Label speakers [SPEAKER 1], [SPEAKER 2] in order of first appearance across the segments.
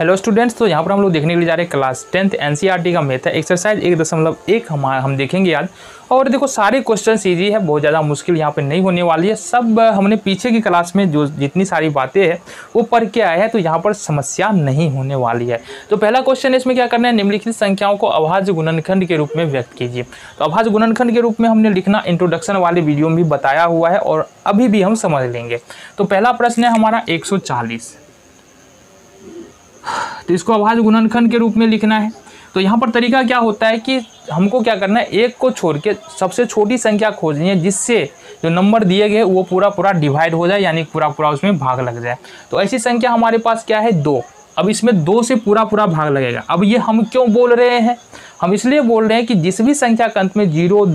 [SPEAKER 1] Hello students, तो यहाँ पर हम लोग देखने के लिए जा रहे हैं क्लास 10th एनसीईआरटी का मैथ है एक्सरसाइज 1.1 हम देखेंगे आज। और देखो सारे क्वेश्चन इजी है, बहुत ज़्यादा मुश्किल यहाँ पे नहीं होने वाली है। सब हमने पीछे की क्लास में जो जितनी सारी बातें हैं वो पढ़ के आए हैं, तो यहाँ पर समस्या नहीं होने वाली है। तो पहला क्वेश्चन इसमें क्या करना है, निम्नलिखित संख्याओं को अभाज्य गुणनखंड के रूप में व्यक्त कीजिए। तो अभाज्य गुणनखंड के रूप में हमने लिखना इंट्रोडक्शन वाले वीडियो में भी बताया हुआ है और अभी भी हम समझ लेंगे। तो पहला प्रश्न है हमारा 140, तो इसको अभाज्य गुणनखंड के रूप में लिखना है। तो यहाँ पर तरीका क्या होता है कि हमको क्या करना है, एक को छोड़ के सबसे छोटी संख्या खोजनी है जिससे जो नंबर दिए गए वो पूरा डिवाइड हो जाए, यानी पूरा उसमें भाग लग जाए। तो ऐसी संख्या हमारे पास क्या है, 2। अब इसमें 2 से पूरा भाग लगेगा। अब ये हम क्यों बोल रहे हैं, हम इसलिए बोल रहे हैं कि जिस भी संख्या के अंत में 0,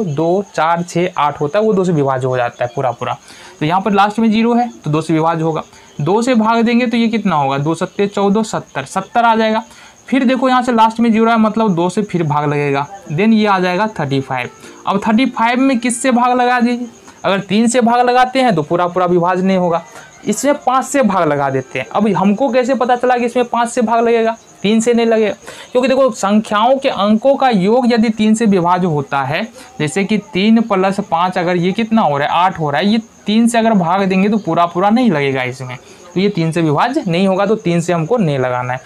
[SPEAKER 1] 2, 4, 6, 8 होता है वो 2 से विभाज्य हो जाता है पूरा। तो यहाँ पर लास्ट में 0 है तो 2 से विभाज्य होगा। 2 से भाग देंगे तो ये कितना होगा, 2 सत्ते 14, 70 आ जाएगा। फिर देखो यहाँ से लास्ट में 0 है, मतलब 2 से फिर भाग लगेगा, देन ये आ जाएगा 35। अब 35 में किससे भाग लगा दीजिए, अगर 3 से भाग लगाते हैं तो पूरा विभाज्य नहीं होगा, इसमें 5 से भाग लगा देते हैं। अब हमको कैसे पता चला कि इसमें 5 से भाग लगेगा, 3 से नहीं लगेगा, क्योंकि देखो संख्याओं के अंकों का योग यदि 3 से विभाज्य होता है, जैसे कि 3 + 5 अगर ये कितना हो रहा है, 8 हो रहा है, ये 3 से अगर भाग देंगे तो पूरा नहीं लगेगा इसमें, तो ये 3 से विभाज्य नहीं होगा, तो 3 से हमको नहीं लगाना है।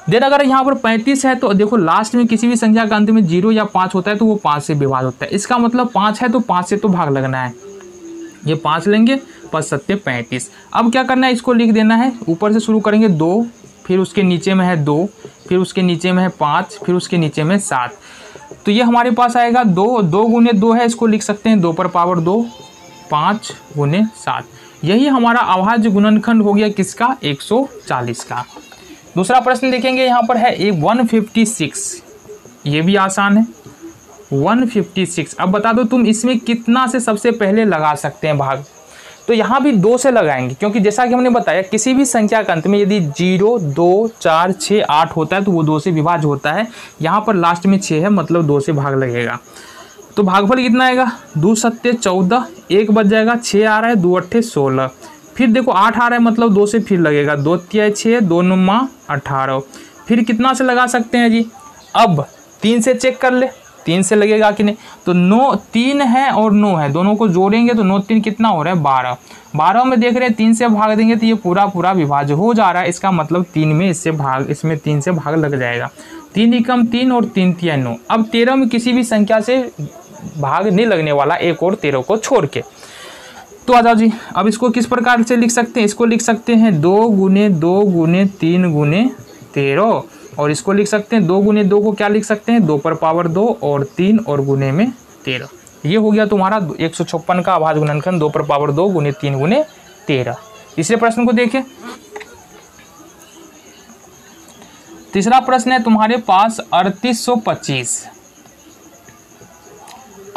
[SPEAKER 1] देन अगर यहाँ पर 35 है तो देखो लास्ट में किसी भी संख्या के अंत में 0 या 5 होता है तो वो 5 से विभाज्य होता है। इसका मतलब 5 है तो 5 से तो भाग लगना है, ये 5 लेंगे, 5 सत्ते 35। अब क्या करना है, इसको लिख देना है, ऊपर से शुरू करेंगे 2, फिर उसके नीचे में है 2, फिर उसके नीचे में है 5, फिर उसके नीचे में 7। तो ये हमारे पास आएगा 2 × 2 है, इसको लिख सकते हैं 2 पर पावर 2, 5 × 7। यही हमारा अभाज्य गुणनखंड हो गया किसका, 140 का। दूसरा प्रश्न देखेंगे, यहाँ पर है 156, ये भी आसान है 156। अब बता दो तुम इसमें कितना से सबसे पहले लगा सकते हैं भाग। तो यहाँ भी 2 से लगाएंगे, क्योंकि जैसा कि हमने बताया किसी भी संख्या के अंत में यदि 0, 2, 4, 6, 8 होता है तो वो 2 से विभाज्य होता है। यहाँ पर लास्ट में 6 है, मतलब 2 से भाग लगेगा। तो भागफल कितना आएगा, 2 सत्ते 14, 1 बच जाएगा, 6 आ रहा है, 2 अट्ठे 16, फिर देखो 8 आ रहा है, मतलब 2 से फिर लगेगा, 2 तिया 6, 2 9 18। फिर कितना से लगा सकते हैं जी, अब 3 से चेक कर ले, 3 से लगेगा कि नहीं। तो 9, 3 है और 9 है, दोनों को जोड़ेंगे तो 9 3 कितना हो रहा है, 12। 12 में देख रहे हैं 3 से भाग देंगे तो ये पूरा विभाज्य हो जा रहा है। इसका मतलब 3 में इसमें 3 से भाग लग जाएगा। 3 एकम 3 और 3 तिया 9। अब 13 में किसी भी संख्या से भाग नहीं लगने वाला, 1 और 13 को छोड़ के। तो आ जाओ जी, अब इसको किस प्रकार से लिख सकते हैं, इसको लिख सकते हैं 2 × 2 × 3 × 13, और इसको लिख सकते हैं 2 × 2 को क्या लिख सकते हैं, 2 पर पावर 2 और 3 और गुने में 13। ये हो गया तुम्हारा 156 का अभाज्य गुणनखंड, 2 पर पावर 2 × 3 × 13। तीसरे प्रश्न को देखें। तीसरा प्रश्न है तुम्हारे पास 3825।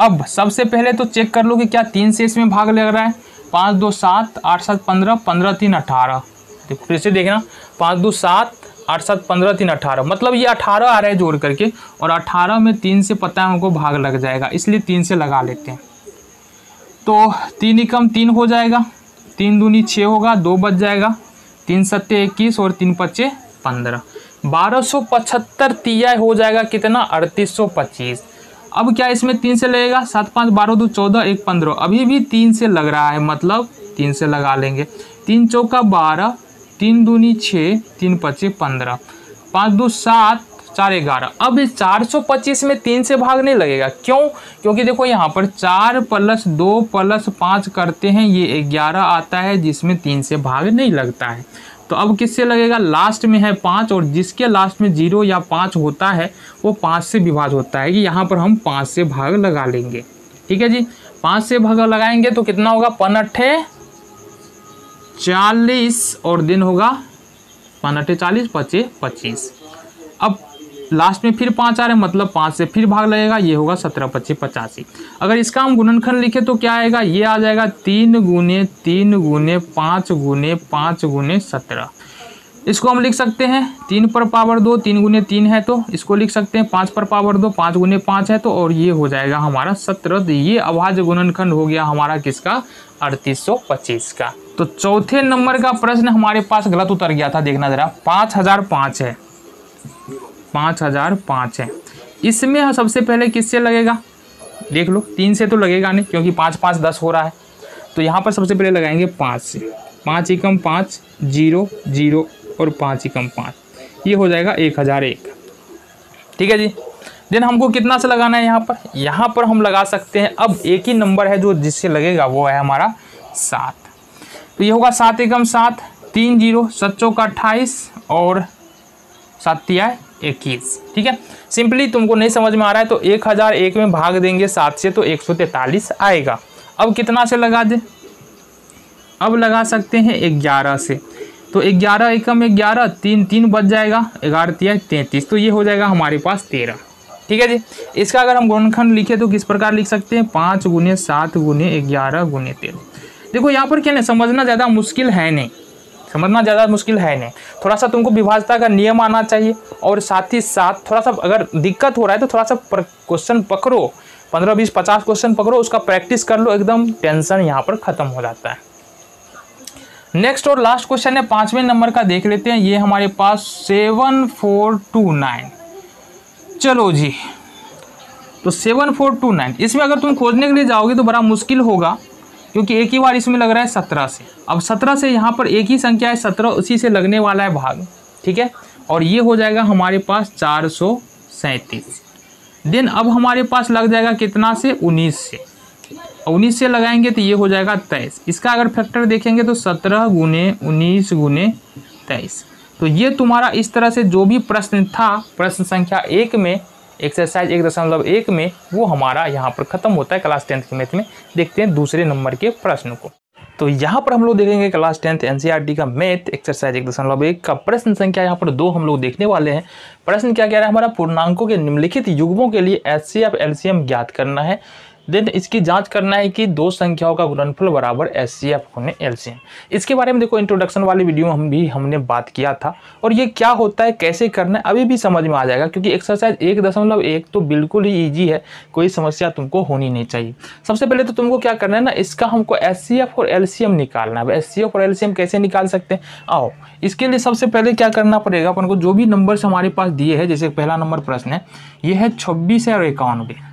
[SPEAKER 1] अब सबसे पहले तो चेक कर लो कि क्या 3 से इसमें भाग लग रहा है। 5 2 7, 8 7 15, 15 3 18। देखो फिर से देखना, 5 2 7, 8 7 15 3 18, मतलब ये 18 आ रहा है जोड़ करके, और 18 में 3 से पता है हमको भाग लग जाएगा, इसलिए 3 से लगा लेते हैं। तो 3 एकम 3 हो जाएगा, 3 दूनी 6 होगा, 2 बच जाएगा, 3 सत्ते 21 और 3 पच्चे 15। 1275 तिया हो जाएगा कितना, 3825। अब क्या इसमें 3 से लगेगा, 7 5 12 2 14, 1 15। अभी भी 3 से लग रहा है, मतलब 3 से लगा लेंगे। 3 चौका 12, 3 दूनी 6, 3 पच्चे 15, 5 2 7, 4 11। अब इस 425 में 3 से भाग नहीं लगेगा, क्यों, क्योंकि देखो यहाँ पर 4 + 2 + 5 करते हैं, ये 11 आता है जिसमें 3 से भाग नहीं लगता है। तो अब किससे लगेगा, लास्ट में है 5, और जिसके लास्ट में 0 या 5 होता है वो 5 से विभाज्य होता है, कि यहाँ पर हम 5 से भाग लगा लेंगे। ठीक है जी, 5 से भाग लगाएंगे तो कितना होगा, 5 अट्ठे 40 और दिन होगा 5 अट्ठे 40, 5 25। अब लास्ट में फिर 5 आ रहे हैं, मतलब 5 से फिर भाग लगेगा, ये होगा 17 25 85। अगर इसका हम गुणनखंड लिखे तो क्या आएगा, ये आ जाएगा 3 × 3 × 5 × 5 × 17। इसको हम लिख सकते हैं 3 पर पावर 2, 3 × 3 है तो इसको लिख सकते हैं 5 पर पावर 2, 5 × 5 है तो, और ये हो जाएगा हमारा 17। ये अभाज्य गुणनखंड हो गया हमारा किसका, 3825 का। तो चौथे नंबर का प्रश्न हमारे पास गलत उतर गया था, देखना जरा। 5005 है, 5005 है। इसमें सबसे पहले किससे लगेगा, देख लो, 3 से तो लगेगा नहीं क्योंकि 5 5 10 हो रहा है। तो यहाँ पर सबसे पहले लगाएंगे 5 से, 5 एकम 5, 0 0 और 5 एकम 5, ये हो जाएगा 1001। ठीक है जी। देन हमको कितना से लगाना है यहाँ पर हम लगा सकते हैं, अब एक ही नंबर है जो जिससे लगेगा, वो है हमारा 7। तो ये होगा 7 एकम 7, 3 0, 7 चौका 28 और 7 तिया 21। ठीक है। सिंपली तुमको नहीं समझ में आ रहा है तो 1001 में भाग देंगे 7 से तो 143 आएगा। अब कितना से लगा दें, अब लगा सकते हैं 11 से। तो 11 एकम 11, 3 3 बच जाएगा, 11 तिया 33, तो ये हो जाएगा हमारे पास 13। ठीक है जी। इसका अगर हम गुणनखंड लिखे तो किस प्रकार लिख सकते हैं, 5 × 7 × 11 × 13। देखो यहाँ पर क्या नहीं, समझना ज़्यादा मुश्किल है नहीं, समझना ज़्यादा मुश्किल है नहीं। थोड़ा सा तुमको विभाज्यता का नियम आना चाहिए और साथ ही साथ थोड़ा सा अगर दिक्कत हो रहा है तो थोड़ा सा क्वेश्चन पकड़ो, 15 20 50 क्वेश्चन पकड़ो, उसका प्रैक्टिस कर लो, एकदम टेंशन यहाँ पर ख़त्म हो जाता है। नेक्स्ट और लास्ट क्वेश्चन है 5वें नंबर का, देख लेते हैं। ये हमारे पास 7429। चलो जी, तो 7429 इसमें अगर तुम खोजने के लिए जाओगे तो बड़ा मुश्किल होगा क्योंकि एक ही बार इसमें लग रहा है 17 से। अब 17 से यहाँ पर एक ही संख्या है 17, उसी से लगने वाला है भाग। ठीक है। और ये हो जाएगा हमारे पास 437। देन अब हमारे पास लग जाएगा कितना से, 19 से। 19 से लगाएंगे तो ये हो जाएगा 23। इसका अगर फैक्टर देखेंगे तो 17 × 19 × 23। तो ये तुम्हारा इस तरह से जो भी प्रश्न था प्रश्न संख्या 1 में, एक्सरसाइज 1.1 में, वो हमारा यहाँ पर ख़त्म होता है क्लास 10th के मैथ में। देखते हैं दूसरे नंबर के प्रश्न को। तो यहाँ पर हम लोग देखेंगे क्लास 10th एनसीईआरटी का मैथ एक्सरसाइज 1.1 का प्रश्न संख्या यहाँ पर 2 हम लोग देखने वाले हैं। प्रश्न क्या कह रहा है, हमारा पूर्णांकों के निम्नलिखित युग्मों के लिए HCF LCM ज्ञात करना है। देन इसकी जांच करना है कि 2 संख्याओं का गुणनफल बराबर HCF × LCM। इसके बारे में देखो इंट्रोडक्शन वाली वीडियो हमने बात किया था, और ये क्या होता है, कैसे करना है, अभी भी समझ में आ जाएगा क्योंकि एक्सरसाइज 1.1 तो बिल्कुल ही ईजी है, कोई समस्या तुमको होनी नहीं चाहिए। सबसे पहले तो तुमको क्या करना है ना, इसका हमको HCF और LCM निकालना है। HCF और LCM कैसे निकाल सकते हैं, आओ इसके लिए सबसे पहले क्या करना पड़ेगा अपन को, जो भी नंबर्स हमारे पास दिए हैं, जैसे पहला नंबर प्रश्न है ये है 26 और 91।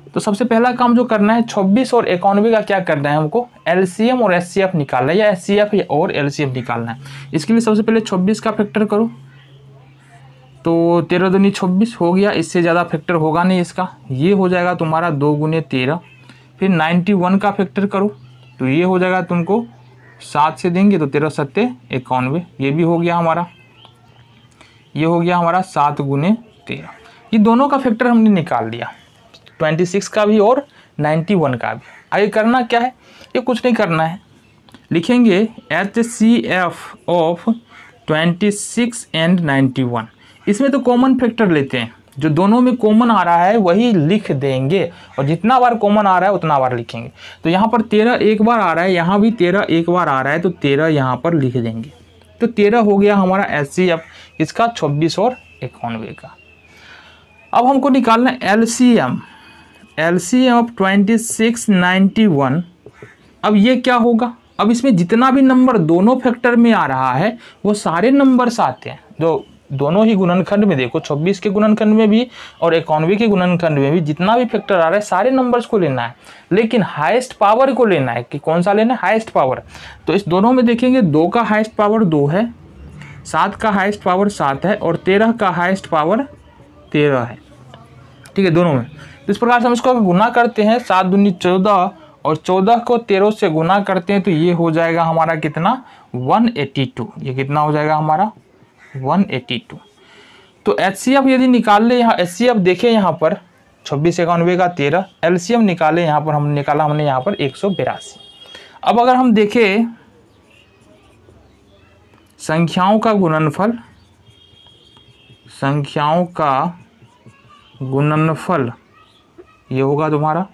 [SPEAKER 1] तो सबसे पहला काम जो करना है 26 और 91 का क्या करना है, हमको LCM और HCF निकालना है, या HCF और LCM निकालना है। इसके लिए सबसे पहले 26 का फैक्टर करो तो 13 दूनी 26 हो गया, इससे ज़्यादा फैक्टर होगा नहीं इसका, ये हो जाएगा तुम्हारा 2 × 13। फिर 91 का फैक्टर करो तो ये हो जाएगा तुमको 7 से देंगे तो 13 7 91, ये भी हो गया हमारा, ये हो गया हमारा 7 × 13। ये दोनों का फैक्टर हमने निकाल दिया, 26 का भी और 91 का भी। आगे करना क्या है, ये कुछ नहीं करना है, लिखेंगे HCF ऑफ 26 एंड 91। इसमें तो कॉमन फैक्टर लेते हैं, जो दोनों में कॉमन आ रहा है वही लिख देंगे, और जितना बार कॉमन आ रहा है उतना बार लिखेंगे। तो यहाँ पर 13 एक बार आ रहा है, यहाँ भी 13 एक बार आ रहा है, तो 13 यहाँ पर लिख देंगे। तो 13 हो गया हमारा HCF इसका 26 और 91 का। अब हमको निकालना है LCM ऑफ 26 91। अब ये क्या होगा, अब इसमें जितना भी नंबर दोनों फैक्टर में आ रहा है वो सारे नंबर्स आते हैं, जो दोनों ही गुणनखंड में, देखो 26 के गुणनखंड में भी और 91 के गुणनखंड में भी जितना भी फैक्टर आ रहा है सारे नंबर्स को लेना है, लेकिन हाईएस्ट पावर को लेना है। कि कौन सा लेना है, हाईएस्ट पावर। तो इस दोनों में देखेंगे 2 का हाईएस्ट पावर 2 है, 7 का हाईएस्ट पावर 7 है और 13 का हाईएस्ट पावर 13 है। ठीक है, दोनों में। तो इस प्रकार से हम इसको गुना करते हैं, 7 दूनी 14 और 14 को 13 से गुना करते हैं तो ये हो जाएगा हमारा कितना, 182। ये कितना हो जाएगा हमारा 182। तो HCF यदि निकाल ले, यहाँ HCF देखें यहाँ पर 26 91 का 13, LCM निकाले यहाँ पर हमने निकाला यहाँ पर 182। अब अगर हम देखें संख्याओं का गुणनफल ये होगा तुम्हारा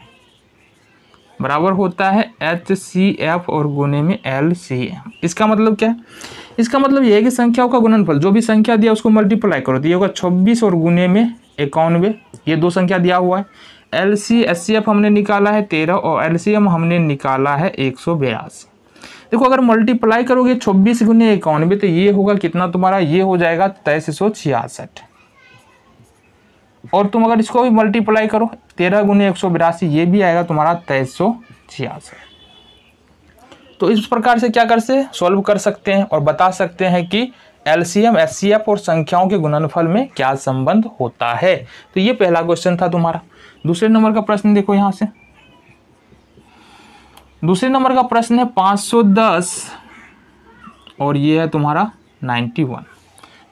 [SPEAKER 1] बराबर होता है HCF और गुने में LCM। इसका मतलब क्या है, इसका मतलब ये है कि संख्याओं का गुणनफल, जो भी संख्या दिया उसको मल्टीप्लाई करो तो ये होगा 26 और गुने में 91, ये 2 संख्या दिया हुआ है। HCF हमने निकाला है 13 और LCM हमने निकाला है 182। देखो अगर मल्टीप्लाई करोगे 24 गुने 91 तो ये होगा कितना तुम्हारा, ये हो जाएगा 2366। और तुम अगर इसको भी मल्टीप्लाई करो 13 गुने 182, ये भी आएगा तुम्हारा 2366। तो इस प्रकार से क्या कर से सॉल्व कर सकते हैं और बता सकते हैं कि एलसीएम, एचसीएफ और संख्याओं के गुणनफल में क्या संबंध होता है। तो ये पहला क्वेश्चन था तुम्हारा। दूसरे नंबर का प्रश्न देखो यहाँ से, दूसरे नंबर का प्रश्न है 510 और ये है तुम्हारा 91।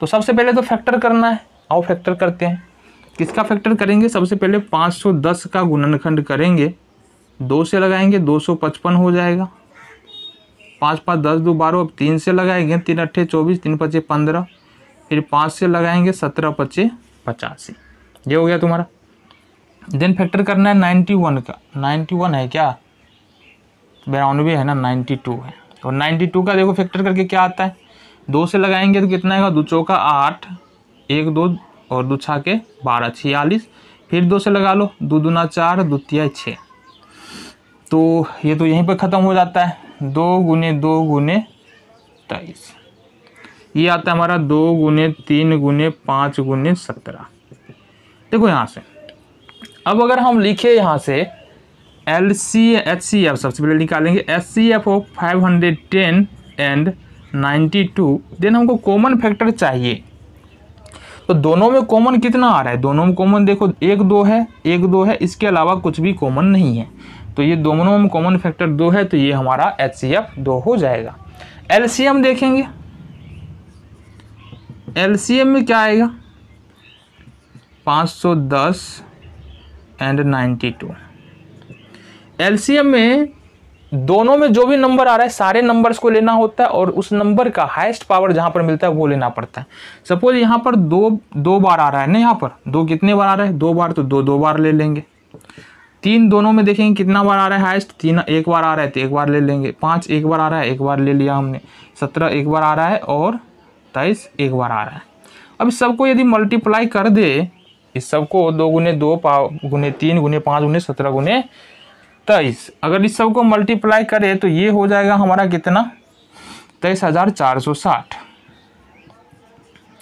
[SPEAKER 1] तो सबसे पहले तो फैक्टर करना है, आओ फैक्टर करते हैं। किसका फैक्टर करेंगे, सबसे पहले 510 का गुणनखंड करेंगे, 2 से लगाएंगे 255 हो जाएगा, 5 5 10 2 12, अब 3 से लगाएंगे 3 8 24, 3 5 15, फिर 5 से लगाएंगे 17 5 85, ये हो गया तुम्हारा। देन फैक्टर करना है 91 का, 91 है क्या, 92 है ना, 92 है। और 92 का देखो फैक्टर करके क्या आता है, 2 से लगाएंगे तो कितना आएगा, 2 चौका 8, 1 2 और 2 छाके 12 46, फिर 2 से लगा लो, 2 दूना 4, 2 तिया 6। तो ये तो यहीं पर ख़त्म हो जाता है, 2 गुने 2 गुने 23, ये आता है हमारा 2 गुने 3 गुने 5 गुने 17। देखो यहाँ से अब अगर हम लिखे यहाँ से HCF सबसे पहले निकालेंगे, HCF ऑफ 510 एंड 92, देन हमको कॉमन फैक्टर चाहिए। तो दोनों में कॉमन कितना आ रहा है, दोनों में कॉमन देखो 1 2 है, 1 2 है, इसके अलावा कुछ भी कॉमन नहीं है। तो ये दोनों में कॉमन फैक्टर 2 है, तो ये हमारा HCF 2 हो जाएगा। LCM देखेंगे, LCM में क्या आएगा, 510 एंड 92। LCM में दोनों में जो भी नंबर आ रहा है सारे नंबर्स को लेना होता है और उस नंबर का हाईएस्ट पावर जहां पर मिलता है वो लेना पड़ता है। सपोज यहाँ पर दो बार आ रहा है ना, यहाँ पर 2 कितने बार आ रहा है, 2 बार, तो 2 बार ले लेंगे। 3 दोनों में देखेंगे कितना बार आ रहा है हाईएस्ट, 3 एक बार आ रहा है तो 1 बार ले लेंगे। 5 एक बार आ रहा है, 1 बार ले लिया हमने। 17 एक बार आ रहा है और 23 एक बार आ रहा है। अब इस सबको यदि मल्टीप्लाई कर दे, इस सबको 2 गुने 2 गुने 3 गुने 5 गुने 17 गुने 23, अगर इस सबको मल्टीप्लाई करें तो ये हो जाएगा हमारा कितना, 23,460।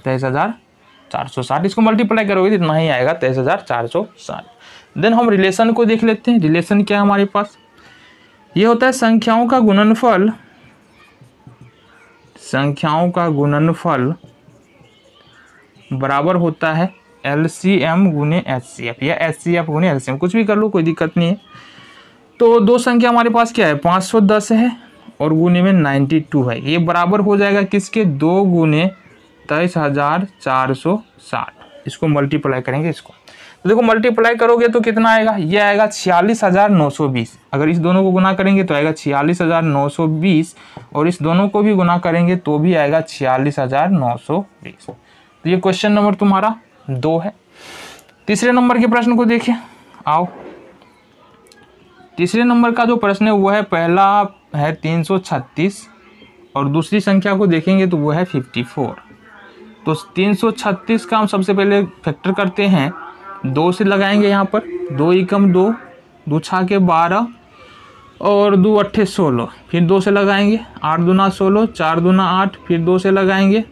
[SPEAKER 1] 23,460 इसको मल्टीप्लाई करोगे तो इतना ही आएगा, 23,460। देन हम रिलेशन को देख लेते हैं। रिलेशन क्या है हमारे पास, ये होता है संख्याओं का गुणनफल, संख्याओं का गुणनफल बराबर होता है LCM गुने HCF या HCF गुने LCM, कुछ भी कर लो कोई दिक्कत नहीं है। तो दो संख्या हमारे पास क्या है, 510 है और गुने में 92 है, ये बराबर हो जाएगा किसके, 2 गुने 23,460। इसको मल्टीप्लाई करेंगे इसको, तो देखो मल्टीप्लाई करोगे तो कितना आएगा, ये आएगा 46,920। अगर इस दोनों को गुना करेंगे तो आएगा 46,920 और इस दोनों को भी गुना करेंगे तो भी आएगा 46,920। तो ये क्वेश्चन नंबर तुम्हारा 2 है। तीसरे नंबर के प्रश्न को देखें, आओ। तीसरे नंबर का जो प्रश्न है वो है, पहला है 336 और दूसरी संख्या को देखेंगे तो वो है 54। तो 336 का हम सबसे पहले फैक्टर करते हैं, 2 से लगाएंगे यहाँ पर, 2 एकम 2, 2 छाके 12 और 2 अट्ठे 16, फिर 2 से लगाएंगे, 8 दूना 16, 4 दूना 8, फिर 2 से लगाएंगे,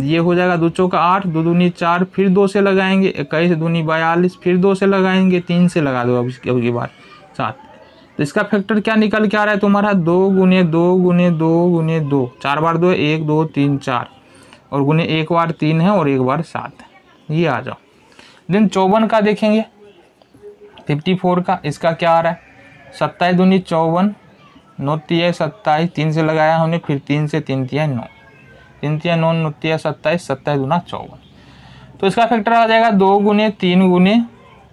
[SPEAKER 1] ये हो जाएगा 2 चौका 8, 2 दूनी 4, फिर 2 से लगाएंगे, 21 दूनी 42, फिर 2 से लगाएंगे, 3 से लगा दो अब इसकी बार 7। तो इसका फैक्टर क्या निकल के आ रहा है तुम्हारा, 2 गुने 2 गुने 2 गुने 2, 4 बार 2 1 2 3 4 और गुने 1 बार 3 है और 1 बार 7, ये आ जाओ। देन 54 का देखेंगे, 54 का इसका क्या आ रहा है, 27 दूनी 54, 9 तिया 27, 3 से लगाया हमने, फिर 3 से 3 तिया 9, 3 तिया 9, 9 तिया 27, 27 दूना 54। तो इसका फैक्टर आ जाएगा 2 गुने 3 गुने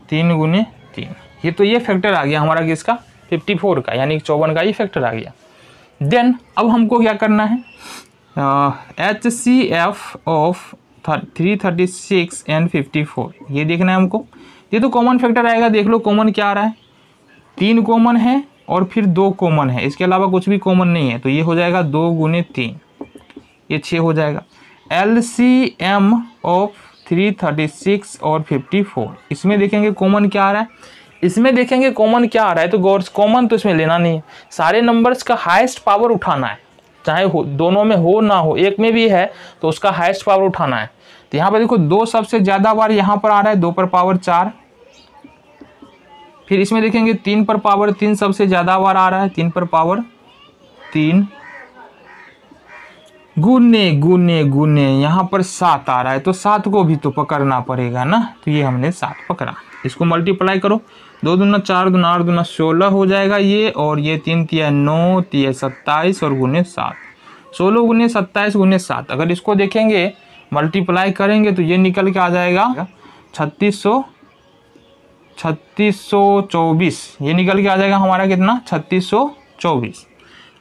[SPEAKER 1] 3 गुने 3। ये तो ये फैक्टर आ गया हमारा किसका, 54 का, यानी 54 का ये फैक्टर आ गया। देन अब हमको क्या करना है, HCF ऑफ 336 एंड 54 ये देखना है हमको। ये तो कॉमन फैक्टर आएगा, देख लो कॉमन क्या आ रहा है, 3 कॉमन है और फिर 2 कॉमन है, इसके अलावा कुछ भी कॉमन नहीं है। तो ये हो जाएगा 2 गुने 3, ये 6 हो जाएगा। LCM ऑफ 336 और 54, इसमें देखेंगे कॉमन क्या आ रहा है, इसमें देखेंगे कॉमन क्या आ रहा है, तो गौर कॉमन तो इसमें लेना नहीं है, सारे नंबर्स का हाईएस्ट पावर उठाना है, चाहे दोनों में हो ना हो, एक में भी है तो उसका हाईएस्ट पावर उठाना है। तो यहाँ पर देखो 2 सबसे ज़्यादा बार यहाँ पर आ रहा है, 2 पर पावर 4। फिर इसमें देखेंगे 3 पर पावर 3 सबसे ज़्यादा बार आ रहा है, 3 पर पावर 3 गुने गुने गुने यहाँ पर 7 आ रहा है, तो 7 को भी तो पकड़ना पड़ेगा ना, तो ये हमने 7 पकड़ा। इसको मल्टीप्लाई करो, 2 दूना 4 दूना 8 दूना 16 हो जाएगा ये, और ये 3 तिया 9 तिया 27 और गुने 7, 16 गुने 27 गुने 7। अगर इसको देखेंगे मल्टीप्लाई करेंगे तो ये निकल के आ जाएगा 3624, ये निकल के आ जाएगा हमारा कितना 3624।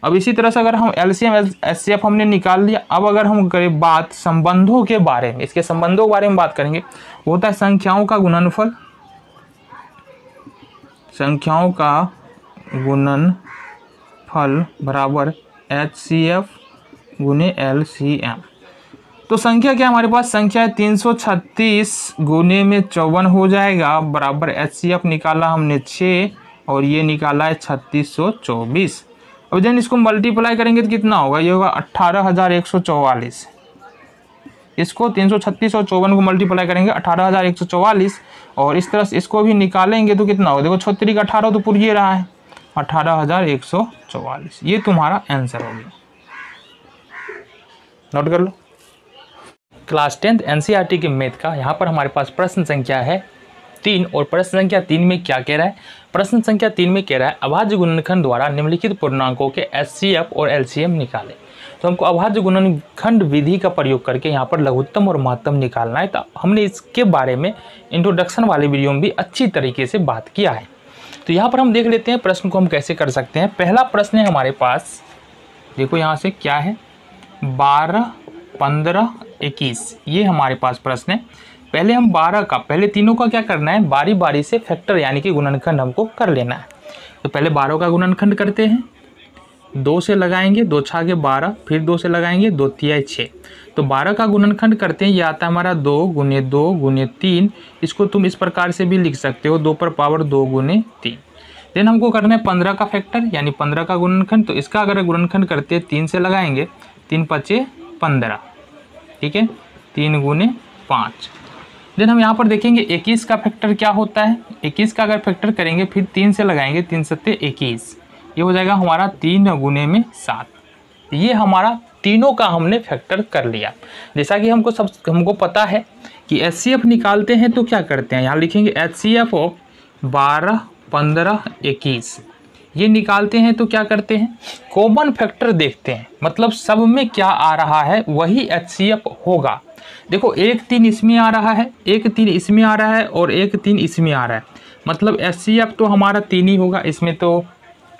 [SPEAKER 1] अब इसी तरह से अगर हम एलसीएम एचसीएफ हमने निकाल लिया, अब अगर हम करें बात संबंधों के बारे में, इसके संबंधों के बारे में बात करेंगे, वो होता है संख्याओं का गुणनफल, संख्याओं का गुणनफल बराबर एचसीएफ गुने एलसीएम। तो संख्या क्या हमारे पास, संख्या है 336 गुने में 54 हो जाएगा बराबर एचसीएफ निकाला हमने 6 और ये निकाला है 3624। अब जब इसको मल्टीप्लाई करेंगे तो कितना होगा, ये होगा 18144। इसको 336 और 54 को मल्टीप्लाई करेंगे 18144, और इस तरह से इसको भी निकालेंगे तो कितना होगा, देखो 36 का 18 तो पूरा ये रहा है 18144। ये तुम्हारा आंसर हो गया, नोट कर लो। क्लास 10th एनसीईआरटी के मैथ का यहाँ पर हमारे पास प्रश्न संख्या है 3, और प्रश्न संख्या 3 में क्या कह रहा है, प्रश्न संख्या 3 में कह रहा है अभाज्य गुणनखंड द्वारा निम्नलिखित पूर्णांकों के एचसीएफ और एलसीएम निकालें। तो हमको अभाज्य गुणनखंड विधि का प्रयोग करके यहाँ पर लघुत्तम और महत्तम निकालना है। तो हमने इसके बारे में इंट्रोडक्शन वाले वीडियो में भी अच्छी तरीके से बात किया है। तो यहाँ पर हम देख लेते हैं प्रश्न को हम कैसे कर सकते हैं। पहला प्रश्न है हमारे पास, देखो यहाँ से क्या है, 12, 15, 21, ये हमारे पास प्रश्न है। पहले हम 12 का, पहले तीनों का क्या करना है, बारी बारी से फैक्टर यानी कि गुणनखंड हमको कर लेना है। तो पहले 12 का गुणनखंड करते हैं, 2 से लगाएंगे, 2 छागे 12, फिर 2 से लगाएंगे, 2 तिया 6। तो 12 का गुणनखंड करते हैं, ये आता है हमारा 2 गुने 2 गुने 3। इसको तुम इस प्रकार से भी लिख सकते हो, 2 पर पावर 2 गुने 3। देन हमको करना है 15 का फैक्टर यानी 15 का गुणनखंड। तो इसका अगर गुणनखंड करते हैं 3 से लगाएंगे, 3 पचे 15, ठीक है, 3 गुने 5। देन हम यहाँ पर देखेंगे 21 का फैक्टर क्या होता है, 21 का अगर फैक्टर करेंगे फिर 3 से लगाएंगे, 3 सत्ते 21, ये हो जाएगा हमारा 3 गुने में 7। ये हमारा तीनों का हमने फैक्टर कर लिया। जैसा कि हमको पता है कि एचसीएफ निकालते हैं तो क्या करते हैं, यहाँ लिखेंगे एचसीएफ ऑफ 12, 15, 21, ये निकालते हैं तो क्या करते हैं, कॉमन फैक्टर देखते हैं, मतलब सब में क्या आ रहा है वही एचसीएफ होगा। देखो 1 3 इसमें आ रहा है, 1 3 इसमें आ रहा है और 1 3 इसमें आ रहा है, मतलब एचसीएफ तो हमारा 3 ही होगा, इसमें तो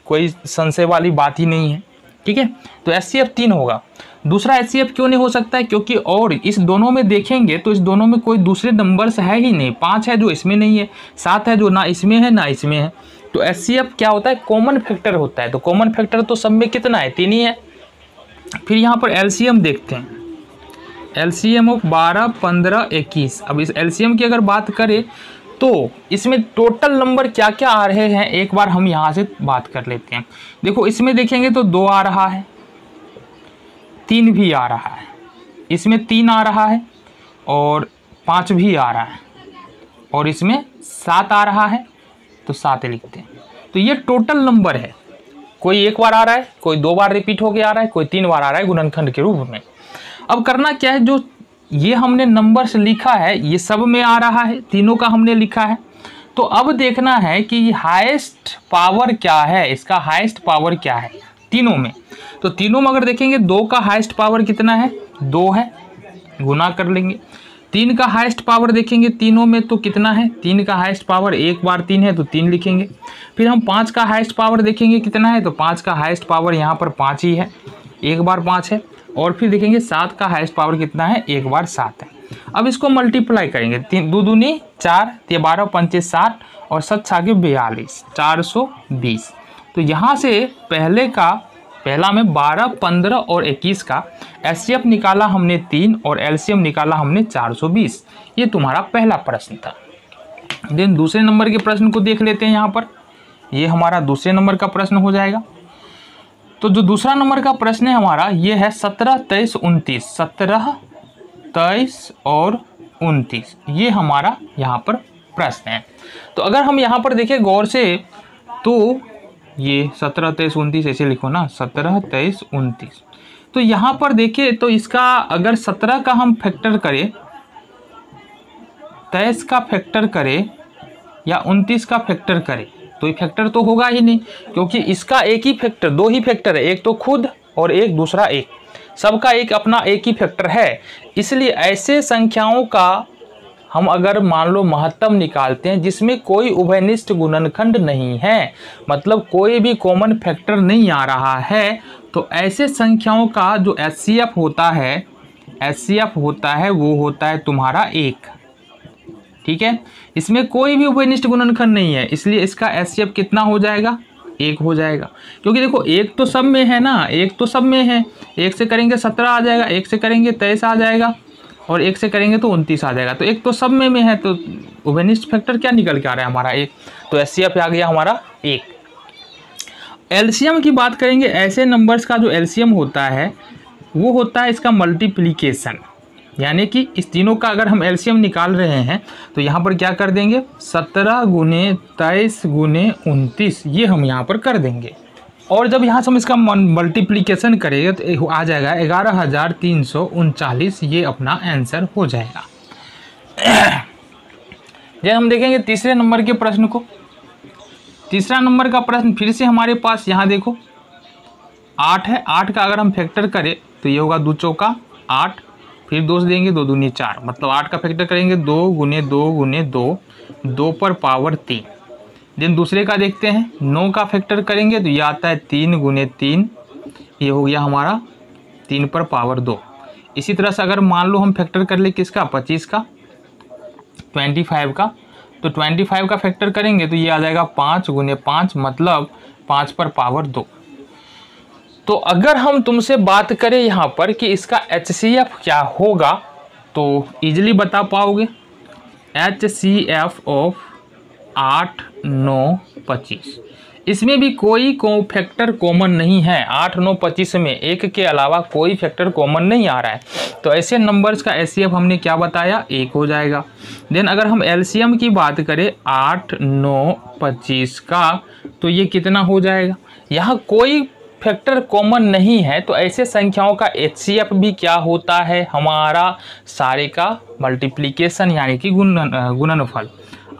[SPEAKER 1] कोई संशय वाली बात ही नहीं है, ठीक है। तो एचसीएफ 3 होगा। दूसरा एचसीएफ क्यों नहीं हो सकता है, क्योंकि और इस दोनों में देखेंगे तो इस दोनों में कोई दूसरे नंबर्स है ही नहीं। 5 है जो इसमें नहीं है, 7 है जो ना इसमें है ना इसमें है। तो एचसीएफ क्या होता है, कॉमन फैक्टर होता है। तो कॉमन फैक्टर तो सब में कितना है, 3 ही है। फिर यहाँ पर एलसीएम देखते हैं, एलसीएम ऑफ 12, 15, 21। अब इस एलसीएम की अगर बात करें तो इसमें टोटल नंबर क्या क्या आ रहे हैं, एक बार हम यहाँ से बात कर लेते हैं। देखो इसमें देखेंगे तो 2 आ रहा है, 3 भी आ रहा है, इसमें 3 आ रहा है और 5 भी आ रहा है, और इसमें 7 आ रहा है तो 7 लिखते हैं। तो ये टोटल नंबर है, कोई 1 बार आ रहा है, कोई 2 बार रिपीट होके आ रहा है, कोई 3 बार आ रहा है गुणनखंड के रूप में। अब करना क्या है, जो ये हमने नंबर्स लिखा है ये सब में आ रहा है, तीनों का हमने लिखा है। तो अब देखना है कि हाईएस्ट पावर क्या है, इसका हाईएस्ट पावर क्या है तीनों में। तो तीनों में अगर देखेंगे 2 का हाईएस्ट पावर कितना है, 2 है, गुना कर लेंगे। 3 का हाईएस्ट पावर देखेंगे तीनों में तो कितना है, 3 का हाईएस्ट पावर 1 बार 3 है तो 3 लिखेंगे। फिर हम 5 का हाईएस्ट पावर देखेंगे कितना है, तो 5 का हाईएस्ट पावर यहाँ पर 5 ही है, 1 बार 5 है। और फिर देखेंगे 7 का हाईएस्ट पावर कितना है, 1 बार 7 है। अब इसको मल्टीप्लाई करेंगे, 3 2 दूनी 4, 12 पंचे 60 और 7 छाके 42, 420। तो यहाँ से पहला में 12, 15 और 21 का एचसीएफ निकाला हमने 3 और एलसीएम निकाला हमने 420। ये तुम्हारा पहला प्रश्न था। देन दूसरे नंबर के प्रश्न को देख लेते हैं। यहाँ पर ये हमारा दूसरे नंबर का प्रश्न हो जाएगा। तो जो दूसरा नंबर का प्रश्न है हमारा ये है 17, 23, 29। 17, 23 और 29 ये हमारा यहाँ पर प्रश्न है। तो अगर हम यहाँ पर देखें गौर से तो ये 17, 23, 29 ऐसे लिखो ना, 17, 23, 29। तो यहाँ पर देखिए तो इसका अगर 17 का हम फैक्टर करें, 23 का फैक्टर करें या 29 का फैक्टर करें तो ये फैक्टर तो होगा ही नहीं, क्योंकि इसका एक ही फैक्टर, दो ही फैक्टर है, एक तो खुद और एक दूसरा एक, सबका एक अपना एक ही फैक्टर है। इसलिए ऐसे संख्याओं का हम अगर मान लो महत्तम निकालते हैं जिसमें कोई उभयनिष्ठ गुणनखंड नहीं है, मतलब कोई भी कॉमन फैक्टर नहीं आ रहा है, तो ऐसे संख्याओं का जो एचसीएफ होता है वो होता है तुम्हारा 1। ठीक है, इसमें कोई भी उभयनिष्ठ गुणनखंड नहीं है, इसलिए इसका एचसीएफ कितना हो जाएगा, 1 हो जाएगा। क्योंकि देखो एक तो सब में है ना, एक तो सब में है, 1 से करेंगे 17 आ जाएगा, 1 से करेंगे 23 आ जाएगा और 1 से करेंगे तो 29 आ जाएगा। तो एक तो सब में है, तो उभयनिष्ठ फैक्टर क्या निकल के आ रहा है हमारा 1, तो एचसीएफ आ गया हमारा 1। एलसीएम की बात करेंगे, ऐसे नंबर्स का जो एलसीएम होता है वो होता है इसका मल्टीप्लिकेशन, यानी कि इस तीनों का अगर हम एलसीएम निकाल रहे हैं तो यहाँ पर क्या कर देंगे, 17 गुने 23 गुने 29 ये हम यहाँ पर कर देंगे। और जब यहाँ से हम इसका मल्टीप्लिकेशन करेंगे तो आ जाएगा 11,339, ये अपना आंसर हो जाएगा। जब हम देखेंगे तीसरे नंबर के प्रश्न को, तीसरा नंबर का प्रश्न फिर से हमारे पास यहाँ देखो 8 है। 8 का अगर हम फैक्टर करें तो ये होगा 2 चौका 8, फिर 2 देंगे 2 दूनी 4, मतलब 8 का फैक्टर करेंगे 2 गुने 2 गुने 2, 2 पर पावर 3। देन दूसरे का देखते हैं, 9 का फैक्टर करेंगे तो ये आता है 3 गुने 3, ये हो गया हमारा 3 पर पावर 2। इसी तरह से अगर मान लो हम फैक्टर कर ले किसका, 25 का, 25 का, तो 25 का फैक्टर करेंगे तो ये आ जाएगा 5 गुने 5, मतलब 5 पर पावर 2। तो अगर हम तुमसे बात करें यहाँ पर कि इसका एचसीएफ क्या होगा तो इजीली बता पाओगे। एचसीएफ ऑफ 8, 9, 25, इसमें भी कोई फैक्टर कॉमन नहीं है। 8, 9, 25 में 1 के अलावा कोई फैक्टर कॉमन नहीं आ रहा है, तो ऐसे नंबर्स का एचसीएफ हमने क्या बताया, 1 हो जाएगा। देन अगर हम एलसीएम की बात करें 8, 9, 25 का, तो ये कितना हो जाएगा, यहाँ कोई फैक्टर कॉमन नहीं है, तो ऐसे संख्याओं का एचसीएफ भी क्या होता है, हमारा सारे का मल्टीप्लिकेशन यानी कि गुणनफल।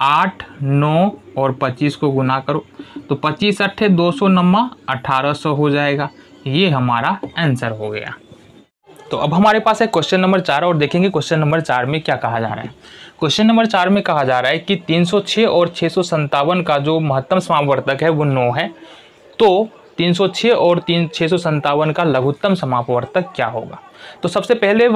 [SPEAKER 1] 8, 9 और 25 को गुना करो तो 25 8 209 1800 हो जाएगा, ये हमारा आंसर हो गया। तो अब हमारे पास है क्वेश्चन नंबर 4 और देखेंगे क्वेश्चन नंबर 4 में क्या कहा जा रहा है। क्वेश्चन नंबर 4 में कहा जा रहा है कि 306 और 657 का जो महत्तम समापवर्तक है वो 9 है, तो 306 और 657 का लघुत्तम समापवर्तक क्या होगा। तो सबसे पहली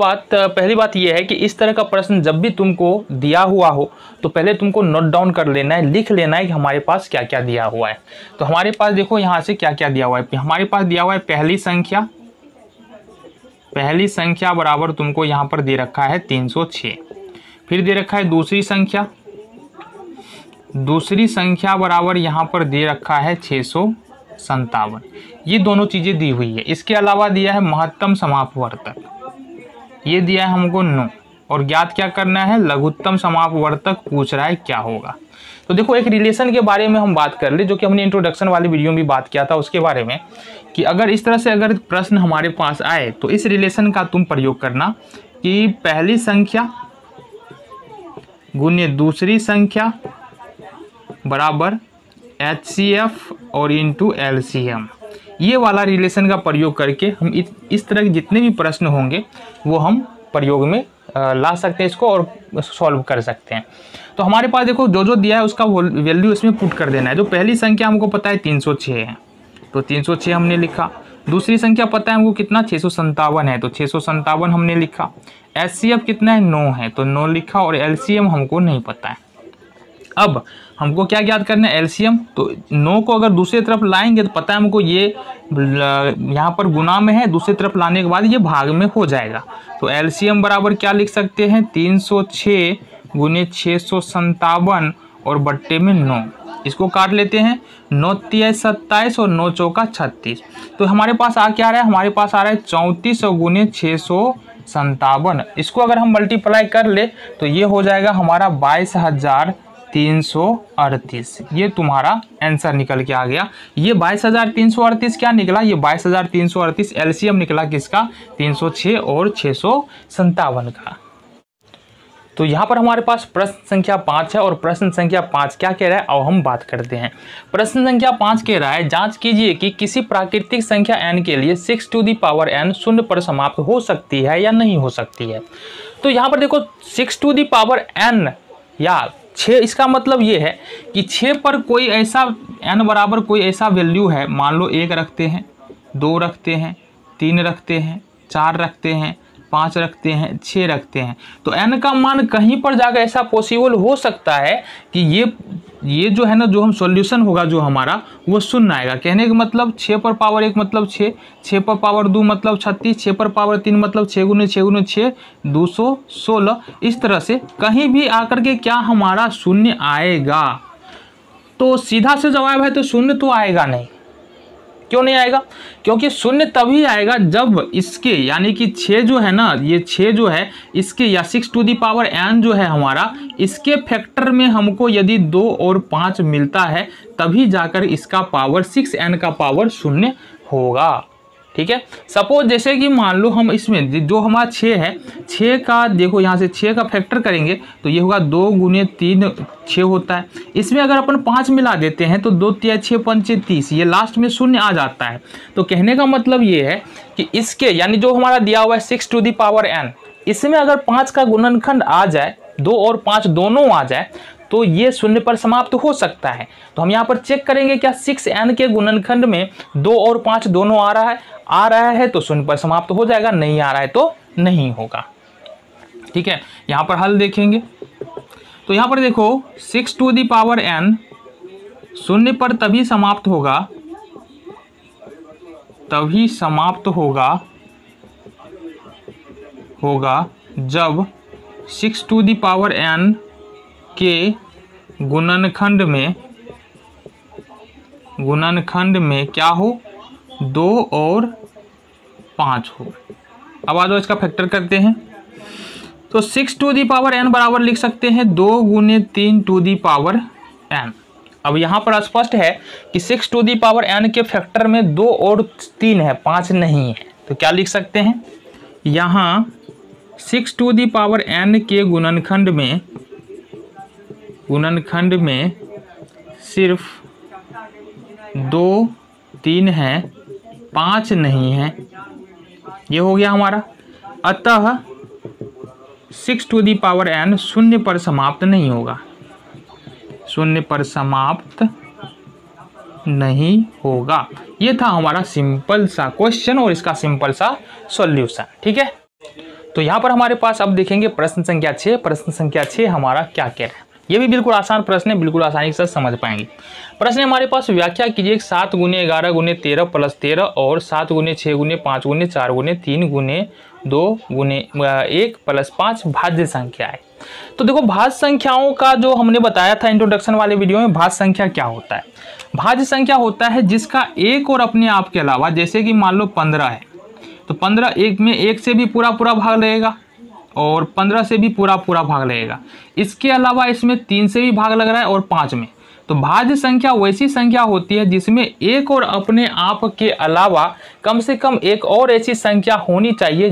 [SPEAKER 1] बात यह है कि इस तरह का प्रश्न जब भी तुमको दिया हुआ हो तो पहले तुमको नोट डाउन कर लेना है, लिख लेना है कि हमारे पास क्या क्या दिया हुआ है। तो हमारे पास देखो यहाँ से क्या क्या दिया हुआ है, हमारे पास दिया हुआ है पहली संख्या बराबर तुमको यहाँ पर दे रखा है 306, फिर दे रखा है दूसरी संख्या बराबर यहाँ पर दे रखा है 657, ये दोनों चीज़ें दी हुई है। इसके अलावा दिया है महत्तम समापवर्तक, ये दिया है हमको 9, और ज्ञात क्या करना है, लघुत्तम समापवर्तक पूछ रहा है क्या होगा। तो देखो एक रिलेशन के बारे में हम बात कर ले, जो कि हमने इंट्रोडक्शन वाली वीडियो में भी बात किया था उसके बारे में, कि अगर इस तरह से अगर प्रश्न हमारे पास आए तो इस रिलेशन का तुम प्रयोग करना कि पहली संख्या गुने दूसरी संख्या बराबर एचसीएफ और इंटू एलसीएम, ये वाला रिलेशन का प्रयोग करके हम इस तरह के जितने भी प्रश्न होंगे वो हम प्रयोग में ला सकते हैं इसको और सॉल्व कर सकते हैं। तो हमारे पास देखो जो जो दिया है उसका वैल्यू इसमें पुट कर देना है। जो पहली संख्या हमको पता है 306 है, तो 306 हमने लिखा। दूसरी संख्या पता है हमको कितना 657 है, तो 657 हमने लिखा। एचसीएफ कितना है 9 है, तो 9 लिखा, और एलसीएम हमको नहीं पता है। अब हमको क्या ज्ञात करना है, एलसीएम। तो 9 को अगर दूसरी तरफ लाएंगे तो पता है हमको ये यहाँ पर गुना में है, दूसरी तरफ लाने के बाद ये भाग में हो जाएगा। तो एलसीएम बराबर क्या लिख सकते हैं, 306 गुने 657 और बट्टे में 9। इसको काट लेते हैं, 9 तिया 27 और 9 चौका 36। तो हमारे पास क्या आ रहा है, हमारे पास आ रहा है 3400 गुने 657। इसको अगर हम मल्टीप्लाई कर ले तो ये हो जाएगा हमारा 22,338। ये तुम्हारा आंसर निकल के आ गया। ये 22,338 क्या निकला, ये 22,338 एलसीएम निकला किसका, 306 और 657 का। तो यहाँ पर हमारे पास प्रश्न संख्या 5 है और प्रश्न संख्या 5 क्या कह रहा है, अब हम बात करते हैं। प्रश्न संख्या 5 कह रहा है, जांच कीजिए कि किसी प्राकृतिक संख्या n के लिए 6 टू दी पावर n शून्य पर समाप्त हो सकती है या नहीं हो सकती है। तो यहाँ पर देखो 6 टू दी पावर n या 6, इसका मतलब ये है कि 6 पर कोई ऐसा n बराबर कोई ऐसा वैल्यू है, मान लो 1 रखते हैं, 2 रखते हैं, 3 रखते हैं, 4 रखते हैं, 5 रखते हैं, 6 रखते हैं, तो n का मान कहीं पर जाकर ऐसा पॉसिबल हो सकता है कि ये जो है ना, जो हम सॉल्यूशन होगा जो हमारा वो शून्य आएगा। कहने का मतलब 6 पर पावर 1 मतलब 6, 6 पर पावर 2 मतलब 36, 6 पर पावर 3 मतलब 6 गुने 6 गुने 6 216। इस तरह से कहीं भी आकर के क्या हमारा शून्य आएगा। तो सीधा से जवाब है तो शून्य तो आएगा नहीं। क्यों नहीं आएगा, क्योंकि शून्य तभी आएगा जब इसके यानी कि 6 जो है ना, ये 6 जो है इसके या 6 टू दी पावर n जो है हमारा, इसके फैक्टर में हमको यदि 2 और 5 मिलता है तभी जाकर इसका पावर 6n का पावर शून्य होगा। ठीक है, सपोज जैसे कि मान लो हम इसमें जो हमारा 6 है, 6 का देखो यहाँ से 6 का फैक्टर करेंगे तो ये होगा 2 गुने 3 6 होता है। इसमें अगर अपन 5 मिला देते हैं तो 2 तिया 6 पंचे 30, ये लास्ट में शून्य आ जाता है। तो कहने का मतलब ये है कि इसके यानी जो हमारा दिया हुआ है 6 टू दी पावर n, इसमें अगर 5 का गुणनखंड आ जाए, 2 और 5 दोनों आ जाए तो ये शून्य पर समाप्त हो सकता है। तो हम यहाँ पर चेक करेंगे क्या 6n के गुणनखंड में 2 और 5 दोनों आ रहा है तो शून्य पर समाप्त हो जाएगा, नहीं आ रहा है तो नहीं होगा। ठीक है, यहाँ पर हल देखेंगे तो यहाँ पर देखो 6 टू दी पावर n शून्य पर तभी समाप्त होगा जब 6 टू दी पावर n के गुणनखंड में क्या हो, 2 और 5 हो। अब आ जाओ इसका फैक्टर करते हैं। तो 6 टू दी पावर n बराबर लिख सकते हैं 2 गुने 3 टू दी पावर n। अब यहाँ पर स्पष्ट है कि 6 टू दी पावर n के फैक्टर में 2 और 3 है, 5 नहीं है। तो क्या लिख सकते हैं, यहाँ 6 टू दी पावर n के गुणनखंड में सिर्फ 2 3 है, 5 नहीं है। ये हो गया हमारा। अतः 6 टू दी पावर n शून्य पर समाप्त नहीं होगा, शून्य पर समाप्त नहीं होगा। ये था हमारा सिंपल सा क्वेश्चन और इसका सिंपल सा सॉल्यूशन। ठीक है, तो यहाँ पर हमारे पास अब देखेंगे प्रश्न संख्या 6। प्रश्न संख्या 6 हमारा क्या कह रहा है, ये भी बिल्कुल आसान प्रश्न है, बिल्कुल आसानी से समझ पाएंगे। प्रश्न हमारे पास व्याख्या कीजिए 7 गुने 11 गुने 13 प्लस 13 और 7 गुने 6 गुने 5 गुने 4 गुने 3 गुने 2 गुने 1 प्लस 5 भाज्य संख्या है। तो देखो भाज्य संख्याओं का जो हमने बताया था इंट्रोडक्शन वाले वीडियो में, भाज्य संख्या क्या होता है। भाज्य संख्या होता है जिसका एक और अपने आप के अलावा, जैसे कि मान लो 15 है तो 15 एक में 1 से भी पूरा भाग लगेगा और 15 से भी पूरा भाग लगेगा। इसके अलावा इसमें 3 से भी भाग लग रहा है और 5 में। तो भाज्य संख्या वैसी संख्या होती है जिसमें एक और अपने आप के अलावा कम से कम एक और ऐसी संख्या होनी चाहिए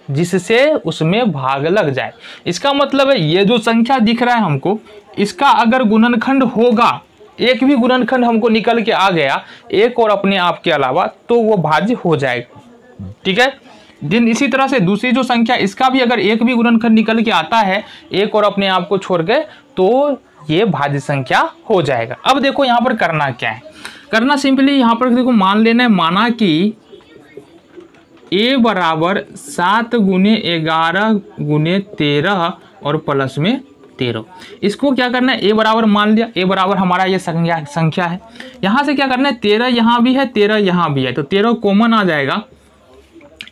[SPEAKER 1] जिससे उसमें भाग लग जाए। इसका मतलब है ये जो संख्या दिख रहा है हमको, इसका अगर गुणनखंड होगा, एक भी गुणनखंड हमको निकल के आ गया एक और अपने आप के अलावा, तो वो भाज्य हो जाएगा। ठीक है, दिन इसी तरह से दूसरी जो संख्या, इसका भी अगर एक भी गुणनखंड निकल के आता है एक और अपने आप को छोड़ के, तो ये भाज्य संख्या हो जाएगा। अब देखो यहाँ पर करना क्या है, करना सिंपली यहाँ पर देखो मान लेना है, माना कि a बराबर 7 गुने 11 गुने 13 और प्लस में 13। इसको क्या करना है, a बराबर मान लिया, a बराबर हमारा ये संख्या है। यहाँ से क्या करना है, 13 यहाँ भी है 13 यहाँ भी है, तो 13 कॉमन आ जाएगा।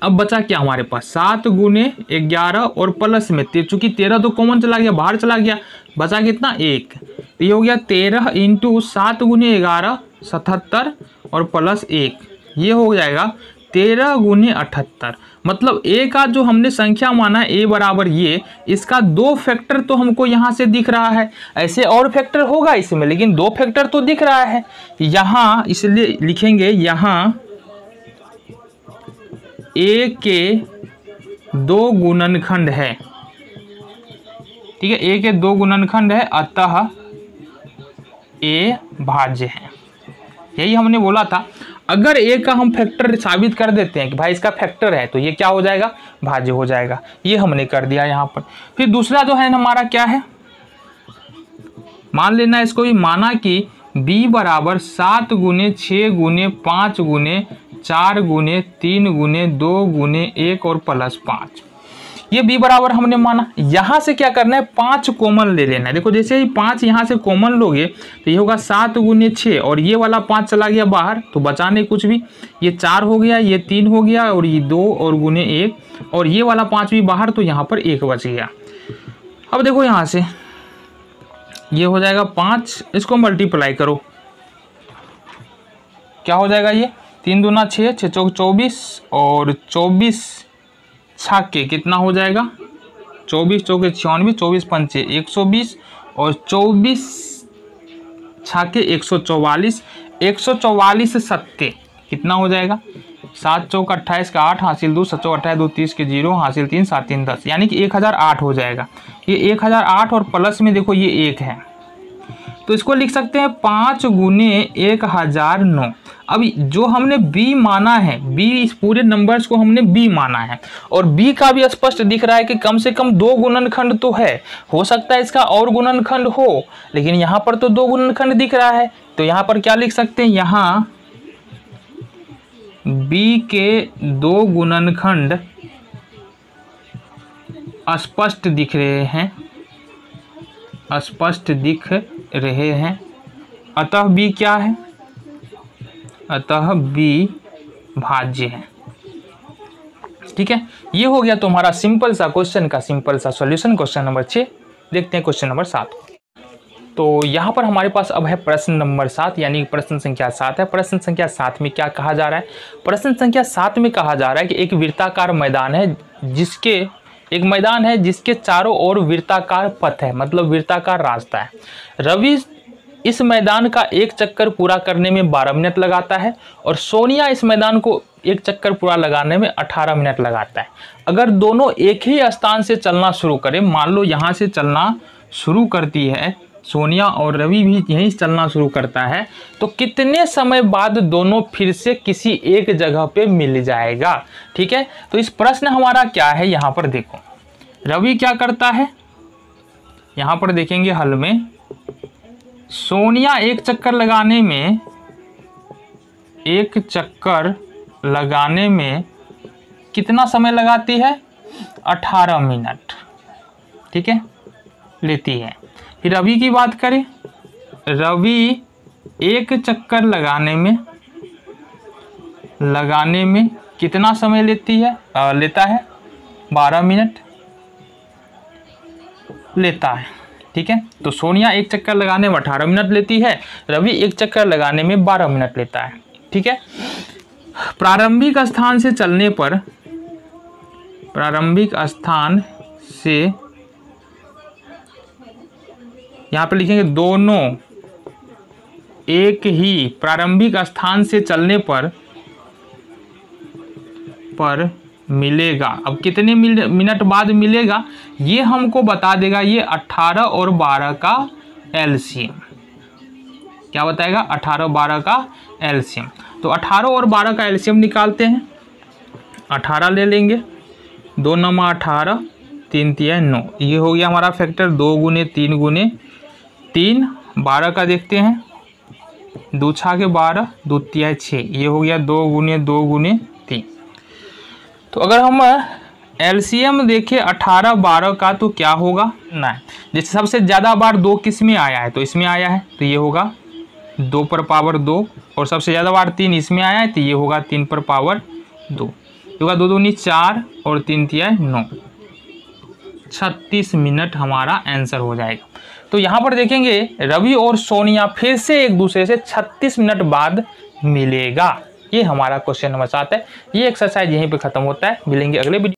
[SPEAKER 1] अब बचा क्या हमारे पास 7 गुने 11 और प्लस में चूंकि 13 तो कॉमन चला गया, बाहर चला गया, बचा कितना 1। तो ये हो गया 13 इंटू 7 गुने 11 77 और प्लस 1, ये हो जाएगा 13 गुने 78। मतलब ए का जो हमने संख्या माना ए बराबर ये, इसका 2 फैक्टर तो हमको यहाँ से दिख रहा है। ऐसे और फैक्टर होगा इसमें, लेकिन 2 फैक्टर तो दिख रहा है यहाँ, इसलिए लिखेंगे यहाँ ए के 2 गुणनखंड है। ठीक है, ए के 2 गुणनखंड है, अतः ए भाज्य है। यही हमने बोला था। अगर ए का हम फैक्टर साबित कर देते हैं कि भाई इसका फैक्टर है, तो ये क्या हो जाएगा, भाज्य हो जाएगा। ये हमने कर दिया यहाँ पर। फिर दूसरा जो है हमारा क्या है, मान लेना इसको भी, माना कि b बराबर 7 गुने 6 गुने 5 गुने 4 गुने 3 गुने 2 गुने 1 और प्लस 5। ये b बराबर हमने माना। यहाँ से क्या करना है, 5 कॉमन ले लेना है। देखो जैसे ही 5 यहाँ से कॉमन लोगे तो ये होगा 7 गुने 6 और ये वाला 5 चला गया बाहर, तो बचा नहीं कुछ भी। ये 4 हो गया, ये 3 हो गया और ये 2 और गुने 1 और ये वाला 5 भी बाहर, तो यहाँ पर 1 बच गया। अब देखो यहाँ से ये हो जाएगा 5, इसको मल्टीप्लाई करो, क्या हो जाएगा ये 3 दूना 6, 6 चौक 24 और 24 छाके कितना हो जाएगा 24 चौके 96, 24 पंचे 120 और 24 छाके 144, 144 सत्ते कितना हो जाएगा 7 चौक 28 का 8 हासिल 2, 7 चौक 28 2 30 के 0 हासिल 3 7 3 10, यानी कि 1008 हो जाएगा। ये 1008 और प्लस में देखो ये 1 है, तो इसको लिख सकते हैं 5 गुने 1009। अब जो हमने b माना है, b इस पूरे नंबर्स को हमने b माना है और b का भी स्पष्ट दिख रहा है कि कम से कम 2 गुणनखंड तो है, हो सकता है इसका और गुणनखंड हो, लेकिन यहाँ पर तो 2 गुणनखंड दिख रहा है। तो यहाँ पर क्या लिख सकते हैं, यहाँ b के 2 गुणनखंड स्पष्ट दिख रहे हैं, स्पष्ट दिख रहे हैं, अतः b क्या है, अतः b भाज्य है। ठीक है, ये हो गया तुम्हारा सिंपल सा क्वेश्चन का सिंपल सा सॉल्यूशन, क्वेश्चन नंबर 6। देखते हैं क्वेश्चन नंबर 7। तो यहाँ पर हमारे पास अब है प्रश्न नंबर 7, यानी प्रश्न संख्या 7 है। प्रश्न संख्या 7 में क्या कहा जा रहा है, प्रश्न संख्या 7 में कहा जा रहा है कि एक वृत्ताकार मैदान है, जिसके चारों ओर वृत्ताकार पथ है, मतलब वृत्ताकार रास्ता है। रवि इस मैदान का एक चक्कर पूरा करने में 12 मिनट लगाता है और सोनिया इस मैदान को एक चक्कर पूरा लगाने में 18 मिनट लगाता है। अगर दोनों एक ही स्थान से चलना शुरू करें, मान लो यहाँ से चलना शुरू करती है सोनिया और रवि भी यहीं चलना शुरू करता है, तो कितने समय बाद दोनों फिर से किसी एक जगह पे मिल जाएगा। ठीक है, तो इस प्रश्न हमारा क्या है, यहाँ पर देखो रवि क्या करता है, यहाँ पर देखेंगे हल में, सोनिया एक चक्कर लगाने में कितना समय लगाती है, 18 मिनट। ठीक है, लेती है। फिर रवि की बात करें, रवि एक चक्कर लगाने में कितना समय लेता है 12 मिनट लेता है। ठीक है, तो सोनिया एक चक्कर लगाने में 18 मिनट लेती है, रवि एक चक्कर लगाने में 12 मिनट लेता है। ठीक है, प्रारंभिक स्थान से चलने पर, प्रारंभिक स्थान से यहाँ पर लिखेंगे दोनों एक ही प्रारंभिक स्थान से चलने पर मिलेगा। अब कितने मिनट बाद मिलेगा ये हमको बता देगा ये 18 और 12 का एलसीएम। क्या बताएगा, 18 और 12 का एलसीएम। तो 18 और 12 का एलसीएम निकालते हैं। 18 ले लेंगे, 2 9 18, 3 3 9, ये हो गया हमारा फैक्टर 2 गुने 3 गुने 3। 12 का देखते हैं, 2 6 के 12, 2 3 6, ये हो गया 2 गुने 2 गुने 3। तो अगर हम एलसीएम देखें 18 12 का तो क्या होगा ना, जैसे सबसे ज़्यादा बार 2 किस में आया है, तो इसमें आया है, तो ये होगा 2 पर पावर 2, और सबसे ज़्यादा बार 3 इसमें आया है, तो ये होगा 3 पर पावर 2। होगा 2 दूनी 4 और 3 तिया 9, 36 मिनट हमारा आंसर हो जाएगा। तो यहाँ पर देखेंगे रवि और सोनिया फिर से एक दूसरे से 36 मिनट बाद मिलेगा। ये हमारा क्वेश्चन नंबर 7 है। ये एक्सरसाइज यहीं पे खत्म होता है। मिलेंगे अगले वीडियो।